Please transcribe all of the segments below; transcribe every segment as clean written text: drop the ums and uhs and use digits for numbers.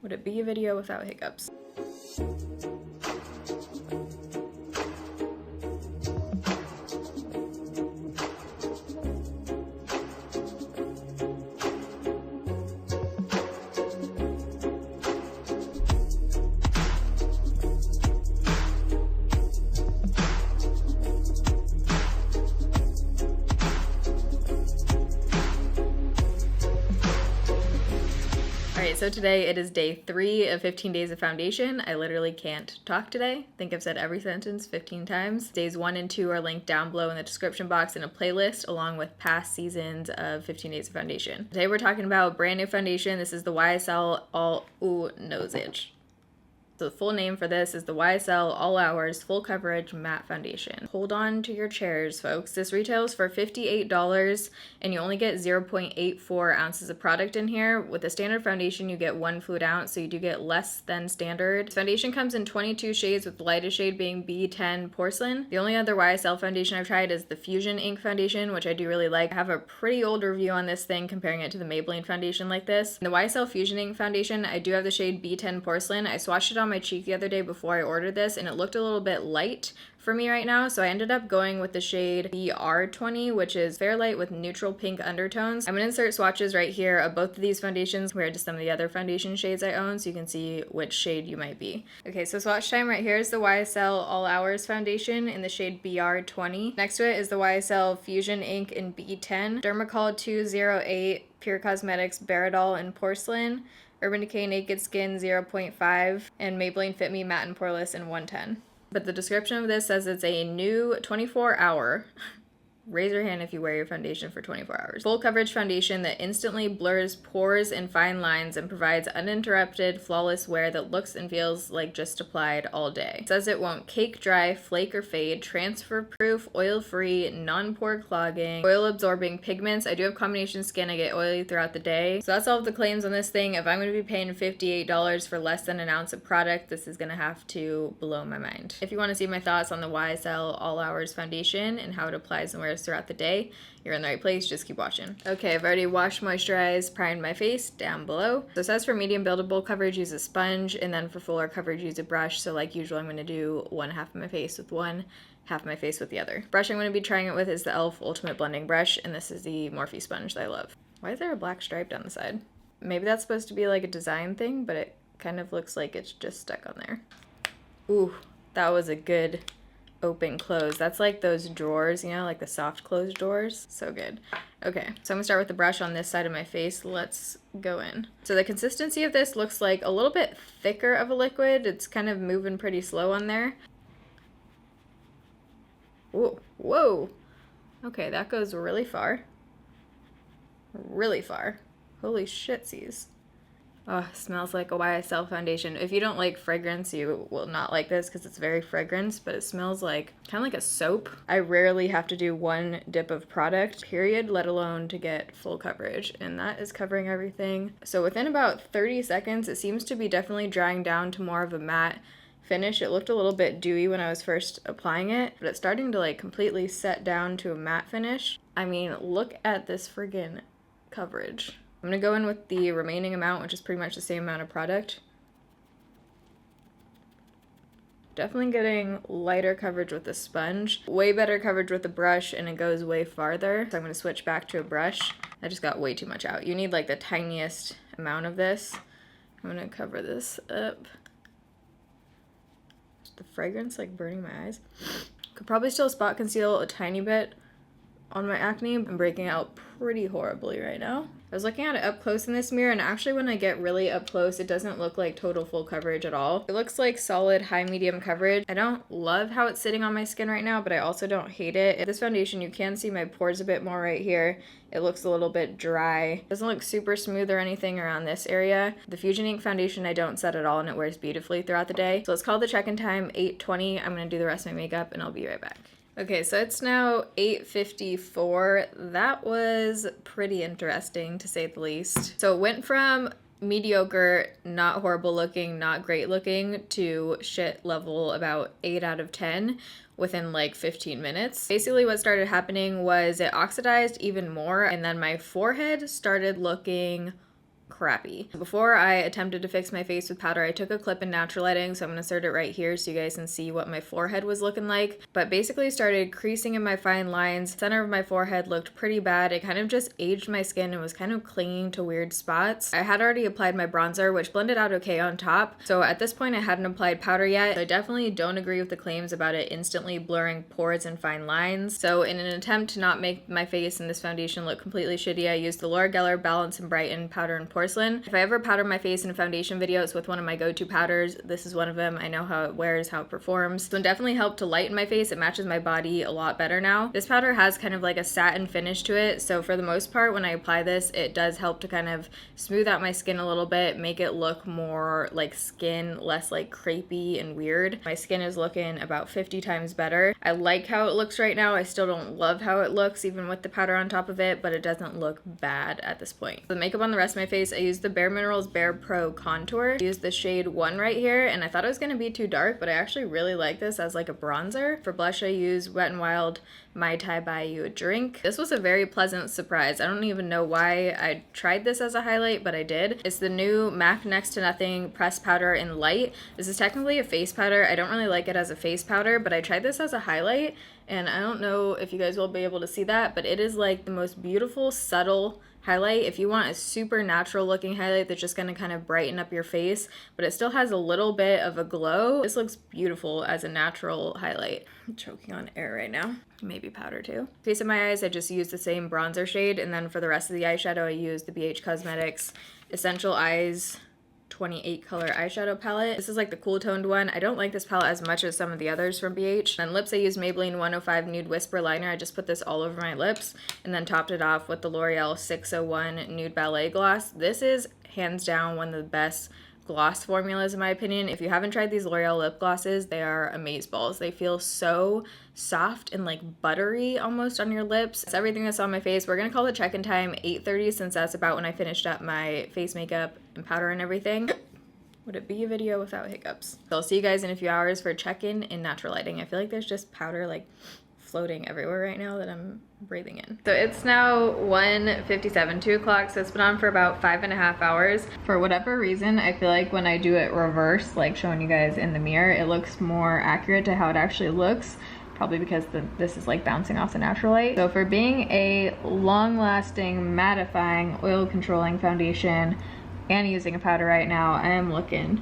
Would it be a video without hiccups? Alright, so today it is day 3 of 15 days of foundation. I literally can't talk today. I think I've said every sentence 15 times. Days 1 and 2 are linked down below in the description box in a playlist along with past seasons of 15 days of foundation. Today we're talking about brand new foundation. This is the YSL All Nose Itch. So the full name for this is the YSL All Hours Full Coverage Matte Foundation. Hold on to your chairs, folks. This retails for $58 and you only get 0.84 ounces of product in here. With a standard foundation, you get 1 fluid ounce, so you do get less than standard. This foundation comes in 22 shades, with the lightest shade being B10 Porcelain. The only other YSL foundation I've tried is the Fusion Ink foundation, which I do really like. I have a pretty old review on this thing comparing it to the Maybelline foundation like this. In the YSL Fusion Ink foundation, I do have the shade B10 Porcelain. I swatched it on my cheek the other day before I ordered this and it looked a little bit light for me right now, so I ended up going with the shade BR20, which is fair light with neutral pink undertones. I'm gonna insert swatches right here of both of these foundations compared to some of the other foundation shades I own so you can see which shade you might be. Okay, so swatch time right here is the YSL All Hours foundation in the shade BR20. Next to it is the YSL Fusion Ink in B10, Dermacol 208, Pure Cosmetics Baradol in Porcelain, Urban Decay Naked Skin 0.5, and Maybelline Fit Me Matte and Poreless in 110. But the description of this says it's a new 24-hour, raise your hand if you wear your foundation for 24 hours, full coverage foundation that instantly blurs pores and fine lines and provides uninterrupted, flawless wear that looks and feels like just applied all day. It says it won't cake, dry, flake, or fade, transfer proof, oil-free, non-pore clogging, oil-absorbing pigments. I do have combination skin. I get oily throughout the day. So that's all of the claims on this thing. If I'm going to be paying $58 for less than an ounce of product, this is going to have to blow my mind. If you want to see my thoughts on the YSL All Hours foundation and how it applies and wears throughout the day, you're in the right place. Just keep watching. Okay, I've already washed, moisturized, primed my face down below. So it says for medium buildable coverage, use a sponge, and then for fuller coverage, use a brush. So like usual, I'm going to do one half of my face with one, half of my face with the other. Brush I'm going to be trying it with is the e.l.f. Ultimate Blending Brush, and this is the Morphe sponge that I love. Why is there a black stripe down the side? Maybe that's supposed to be like a design thing, but it kind of looks like it's just stuck on there. Ooh, that was a good open close. That's like those drawers, you know, like the soft close drawers. So good. Okay, so I'm gonna start with the brush on this side of my face. Let's go in. So the consistency of this looks like a little bit thicker of a liquid. It's kind of moving pretty slow on there. Whoa, whoa. Okay, that goes really far. Really far. Holy shitsies. Oh, smells like a YSL foundation. If you don't like fragrance, you will not like this because it's very fragrance, but it smells like kind of like a soap. I rarely have to do one dip of product, period, let alone to get full coverage, and that is covering everything. So within about 30 seconds, it seems to be definitely drying down to more of a matte finish. It looked a little bit dewy when I was first applying it, but it's starting to like completely set down to a matte finish. I mean, look at this friggin' coverage. I'm going to go in with the remaining amount, which is pretty much the same amount of product. Definitely getting lighter coverage with the sponge. Way better coverage with the brush, and it goes way farther. So I'm going to switch back to a brush. I just got way too much out. You need like the tiniest amount of this. I'm going to cover this up. The fragrance like burning my eyes. Could probably still spot conceal a tiny bit on my acne. I'm breaking out pretty horribly right now. I was looking at it up close in this mirror, and actually when I get really up close, it doesn't look like total full coverage at all. It looks like solid high medium coverage. I don't love how it's sitting on my skin right now, but I also don't hate it. This foundation, you can see my pores a bit more right here. It looks a little bit dry. It doesn't look super smooth or anything around this area. The Fusion Ink foundation I don't set at all, and it wears beautifully throughout the day. So let's call the check-in time 8:20. I'm gonna do the rest of my makeup and I'll be right back. Okay, so it's now 8:54. That was pretty interesting to say the least. So it went from mediocre, not horrible looking, not great looking, to shit level about 8 out of 10 within like 15 minutes. Basically what started happening was it oxidized even more, and then my forehead started looking crappy. Before I attempted to fix my face with powder, I took a clip in natural lighting, so I'm gonna insert it right here so you guys can see what my forehead was looking like. But basically started creasing in my fine lines. Center of my forehead looked pretty bad. It kind of just aged my skin and was kind of clinging to weird spots. I had already applied my bronzer, which blended out okay on top. So at this point I hadn't applied powder yet. I definitely don't agree with the claims about it instantly blurring pores and fine lines. So in an attempt to not make my face and this foundation look completely shitty, I used the Laura Geller Balance and Brighten Powder and Porcelain. If I ever powder my face in a foundation video, it's with one of my go-to powders. This is one of them. I know how it wears, how it performs. So it definitely helped to lighten my face. It matches my body a lot better now. This powder has kind of like a satin finish to it, so for the most part when I apply this, it does help to kind of smooth out my skin a little bit, make it look more like skin, less like crepey and weird. My skin is looking about 50 times better. I like how it looks right now. I still don't love how it looks even with the powder on top of it, but it doesn't look bad at this point. The makeup on the rest of my face, I used the Bare Minerals Bare Pro Contour. I used the shade 1 right here, and I thought it was going to be too dark, but I actually really like this as like a bronzer. For blush, I used Wet n Wild Mai Tai Buy You a Drink. This was a very pleasant surprise. I don't even know why I tried this as a highlight, but I did. It's the new MAC Next to Nothing Pressed Powder in Light. This is technically a face powder. I don't really like it as a face powder, but I tried this as a highlight, and I don't know if you guys will be able to see that, but it is like the most beautiful, subtle highlight. If you want a super natural looking highlight that's just gonna kind of brighten up your face, but it still has a little bit of a glow, this looks beautiful as a natural highlight. I'm choking on air right now. Maybe powder too. Face of my eyes, I just used the same bronzer shade, and then for the rest of the eyeshadow, I used the BH Cosmetics Essential Eyes 28 color eyeshadow palette. This is like the cool toned one. I don't like this palette as much as some of the others from BH. And lips, I used Maybelline 105 Nude Whisper Liner. I just put this all over my lips and then topped it off with the L'Oreal 601 Nude Ballet Gloss. This is hands down one of the best gloss formulas in my opinion. If you haven't tried these L'Oreal lip glosses, they are amazeballs. They feel so soft and like buttery almost on your lips. It's everything that's on my face. We're gonna call the check-in time 8:30 since that's about when I finished up my face makeup and powder and everything. Would it be a video without hiccups? So I'll see you guys in a few hours for check-in in natural lighting. I feel like there's just powder like floating everywhere right now that I'm breathing in. So it's now 1:57, 2 o'clock, so it's been on for about 5.5 hours. For whatever reason, I feel like when I do it reverse, like showing you guys in the mirror, it looks more accurate to how it actually looks. Probably because this is like bouncing off the natural light. So for being a long-lasting, mattifying, oil-controlling foundation and using a powder right now, I am looking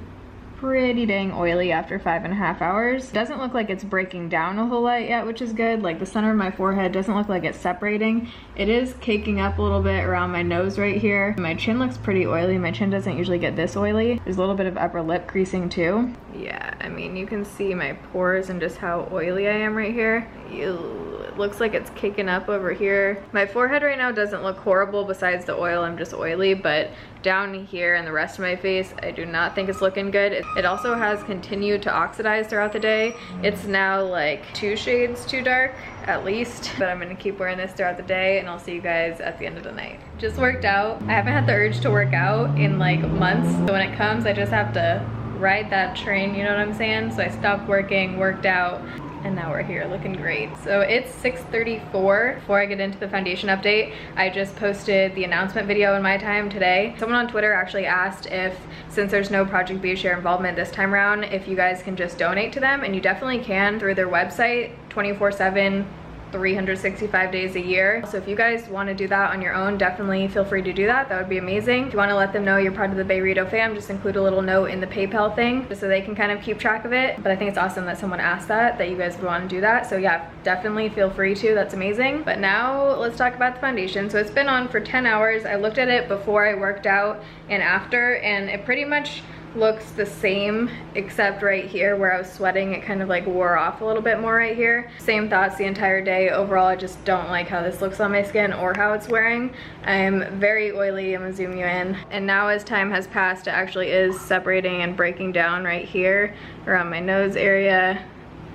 pretty dang oily after 5.5 hours. It doesn't look like it's breaking down a whole lot yet, which is good. Like the center of my forehead doesn't look like it's separating. It is caking up a little bit around my nose right here. My chin looks pretty oily. My chin doesn't usually get this oily. There's a little bit of upper lip creasing too. Yeah, I mean, you can see my pores and just how oily I am right here. Ew, it looks like it's caking up over here. My forehead right now doesn't look horrible besides the oil. I'm just oily, but down here and the rest of my face, I do not think it's looking good. It also has continued to oxidize throughout the day. It's now like 2 shades too dark at least, but I'm gonna keep wearing this throughout the day and I'll see you guys at the end of the night. Just worked out. I haven't had the urge to work out in like months, so when it comes, I just have to ride that train, you know what I'm saying? So I stopped working, worked out, and now we're here looking great. So it's 6:34. Before I get into the foundation update, I just posted the announcement video in my time today. Someone on Twitter actually asked if, since there's no Project Be Share involvement this time around, if you guys can just donate to them, and you definitely can through their website 24/7, 365 days a year. So if you guys want to do that on your own, definitely feel free to do that. That would be amazing. If you want to let them know you're part of the Bayrito fam, just include a little note in the PayPal thing just so they can kind of keep track of it. But I think it's awesome that someone asked that you guys would want to do that. So yeah, definitely feel free to. That's amazing. But now let's talk about the foundation. So it's been on for 10 hours. I looked at it before I worked out and after, and it pretty much looks the same except right here where I was sweating. It kind of like wore off a little bit more right here. Same thoughts the entire day. Overall, I just don't like how this looks on my skin or how it's wearing. I'm very oily. I'm gonna zoom you in. And now as time has passed, it actually is separating and breaking down right here around my nose area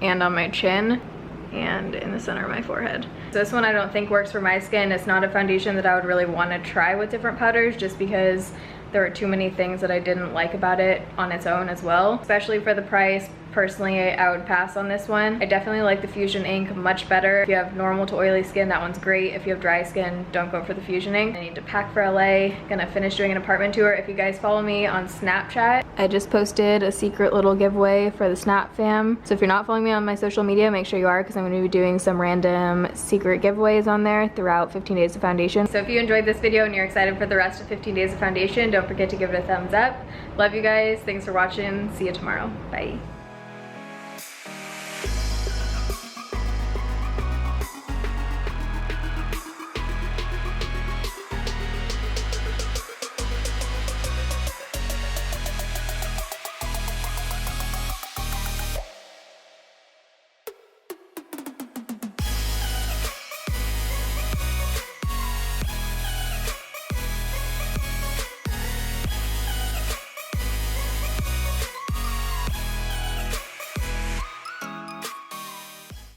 and on my chin and in the center of my forehead. So this one I don't think works for my skin. It's not a foundation that I would really want to try with different powders just because there were too many things that I didn't like about it on its own as well, especially for the price. Personally, I would pass on this one. I definitely like the Fusion ink much better. If you have normal to oily skin, that one's great. If you have dry skin, don't go for the Fusion ink. I need to pack for LA. Gonna finish doing an apartment tour. If you guys follow me on Snapchat, I just posted a secret little giveaway for the Snap fam. So if you're not following me on my social media, make sure you are, because I'm gonna be doing some random secret giveaways on there throughout 15 Days of Foundation. So if you enjoyed this video and you're excited for the rest of 15 Days of Foundation, don't forget to give it a thumbs up. Love you guys. Thanks for watching. See you tomorrow. Bye.